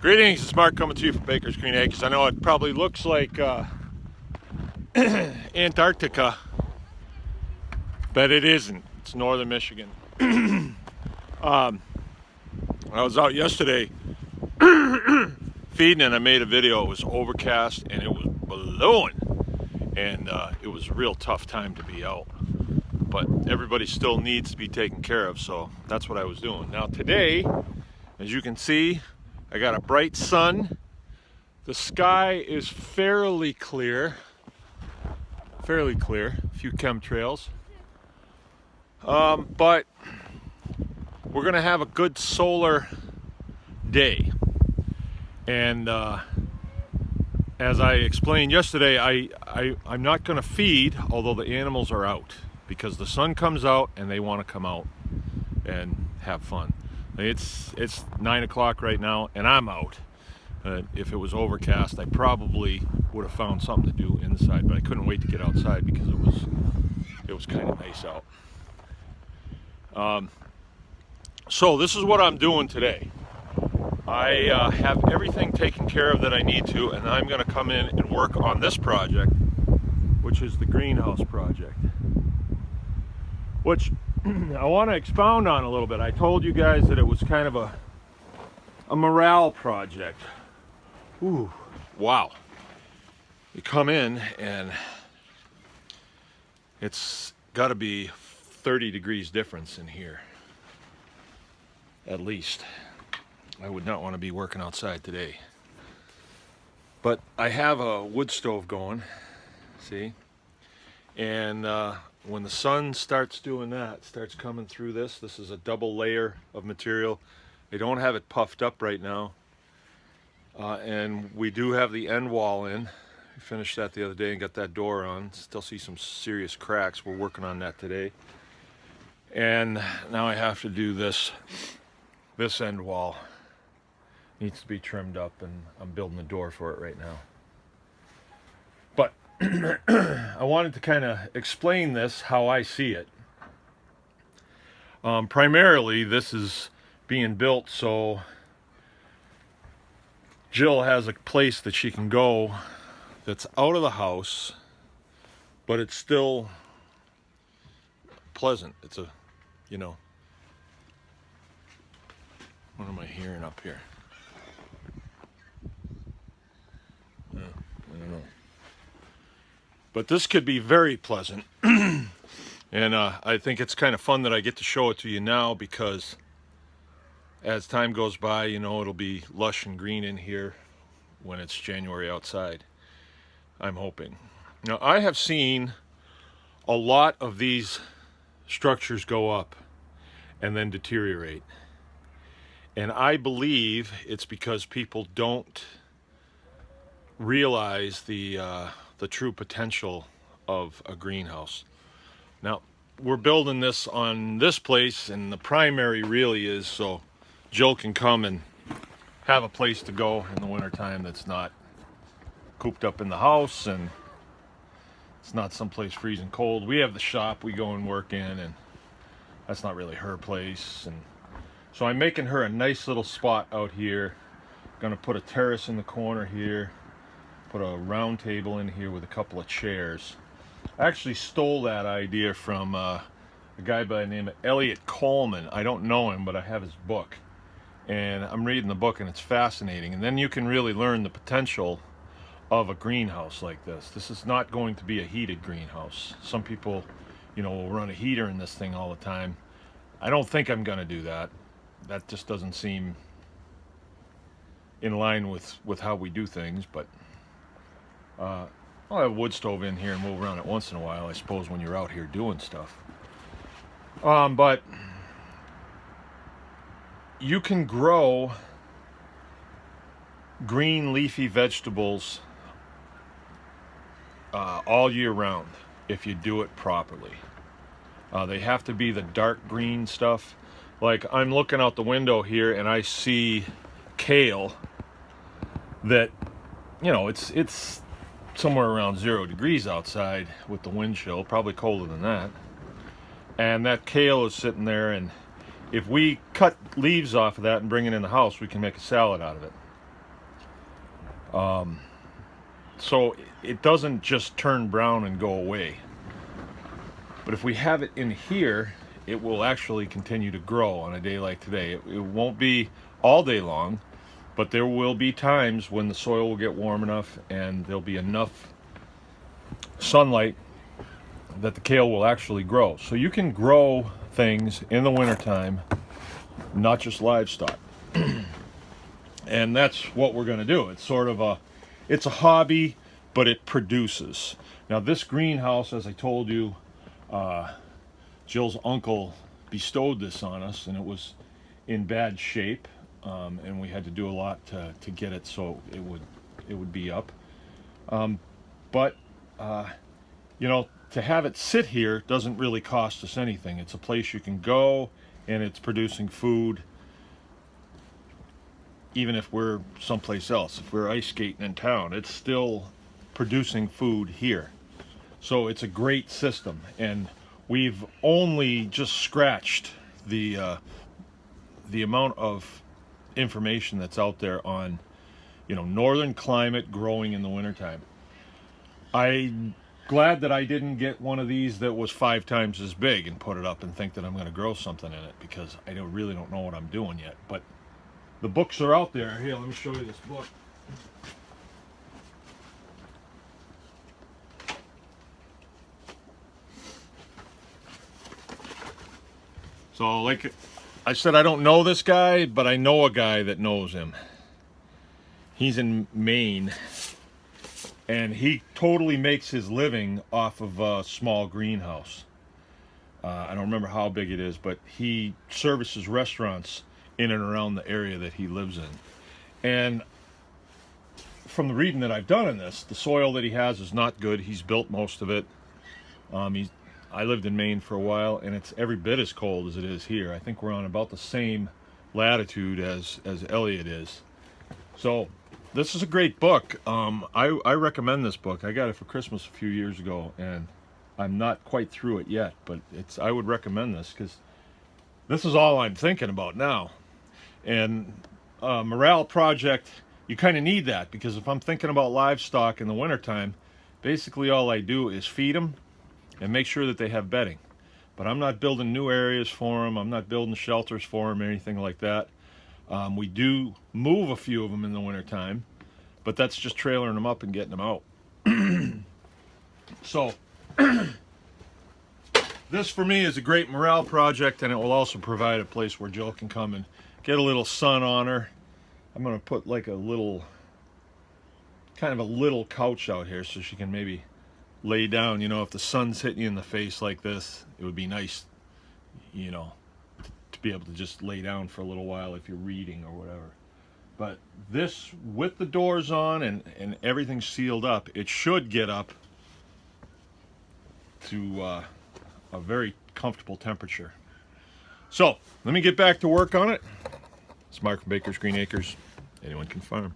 Greetings, it's Mark coming to you from Baker's Green Acres. I know it probably looks like Antarctica, but it isn't. It's northern Michigan. I was out yesterday feeding and I made a video. It was overcast and it was blowing, and it was a real tough time to be out. But everybody still needs to be taken care of, so that's what I was doing. Now today, as you can see, I got a bright sun. The sky is fairly clear. A few chemtrails. But we're gonna have a good solar day. And as I explained yesterday, I'm not gonna feed, although the animals are out, because the sun comes out and they wanna come out and have fun. It's 9 o'clock right now and I'm out. If it was overcast, I probably would have found something to do inside, but I couldn't wait to get outside because it was kind of nice out. So this is what I'm doing today. I have everything taken care of that I need to, and I'm going to come in and work on this project, which is the greenhouse project, which I want to expound on a little bit. I told you guys that it was kind of a morale project. Ooh, wow. You come in and it's got to be 30 degrees difference in here, at least. I would not want to be working outside today. But I have a wood stove going, see? And when the sun starts doing that, starts coming through this is a double layer of material. They don't have it puffed up right now. And we do have the end wall in. We finished that the other day and got that door on. Still see some serious cracks. We're working on that today. And now I have to do this end wall. Needs to be trimmed up, and I'm building the door for it right now. But I wanted to kind of explain this, how I see it. Primarily, this is being built so Jill has a place that she can go that's out of the house, but it's still pleasant. It's a, what am I hearing up here? I don't know. But this could be very pleasant. And I think it's kind of fun that I get to show it to you now, because as time goes by, it'll be lush and green in here when it's January outside, I'm hoping. Now, I have seen a lot of these structures go up and then deteriorate. And I believe it's because people don't realize the true potential of a greenhouse. Now, we're building this on this place, and the primary really is so Jill can come and have a place to go in the wintertime that's not cooped up in the house, and it's not someplace freezing cold. We have the shop we go and work in, and that's not really her place. And so I'm making her a nice little spot out here. Gonna put a terrace in the corner here, put a round table in here with a couple of chairs. I actually stole that idea from a guy by the name of Elliot Coleman. I don't know him, but I have his book. And I'm reading the book, and it's fascinating. And then you can really learn the potential of a greenhouse like this. This is not going to be a heated greenhouse. Some people, will run a heater in this thing all the time. I don't think I'm going to do that. That just doesn't seem in line with how we do things. But I'll have a wood stove in here and move around it once in a while, I suppose, when you're out here doing stuff. But you can grow green leafy vegetables all year round if you do it properly. They have to be the dark green stuff. Like, I'm looking out the window here and I see kale that, it's somewhere around 0 degrees outside with the wind chill, probably colder than that. And that kale is sitting there, and if we cut leaves off of that and bring it in the house, we can make a salad out of it. So it doesn't just turn brown and go away. But if we have it in here, it will actually continue to grow on a day like today. It won't be all day long, but there will be times when the soil will get warm enough and there'll be enough sunlight that the kale will actually grow. So you can grow things in the wintertime, not just livestock. And that's what we're going to do. It's sort of it's a hobby, but it produces. Now this greenhouse, as I told you, Jill's uncle bestowed this on us, and it was in bad shape, and we had to do a lot to get it so it would be up. But you know, to have it sit here doesn't really cost us anything. It's a place you can go, and it's producing food. Even if we're someplace else, if we're ice skating in town, it's still producing food here. So it's a great system, and we've only just scratched the amount of information that's out there on, you know, northern climate growing in the wintertime. I'm glad that I didn't get one of these that was 5 times as big and put it up and think that I'm going to grow something in it, because I really don't know what I'm doing yet. But the books are out there. Here, let me show you this book. So, like I said, I don't know this guy, but I know a guy that knows him. He's in Maine, and he totally makes his living off of a small greenhouse. I don't remember how big it is, but he services restaurants in and around the area that he lives in. And from the reading that I've done in this, the soil that he has is not good. He's built most of it. I lived in Maine for a while, and it's every bit as cold as it is here. I think we're on about the same latitude as Elliot is. So this is a great book. I recommend this book. I got it for Christmas a few years ago, and I'm not quite through it yet, but I would recommend this, because this is all I'm thinking about now. And Morale Project, you kind of need that, because if I'm thinking about livestock in the wintertime, basically all I do is feed them and make sure that they have bedding. But I'm not building new areas for them. I'm not building shelters for them or anything like that. We do move a few of them in the wintertime, but that's just trailering them up and getting them out. So this for me is a great morale project, and it will also provide a place where Jill can come and get a little sun on her. I'm going to put like a little, kind of a little couch out here so she can maybe lay down. You know, if the sun's hitting you in the face like this, it would be nice, you know, to be able to just lay down for a little while if you're reading or whatever. But this, with the doors on and everything sealed up, it should get up to a very comfortable temperature. So let me get back to work on it. It's Mark from Baker's Green Acres. Anyone can farm.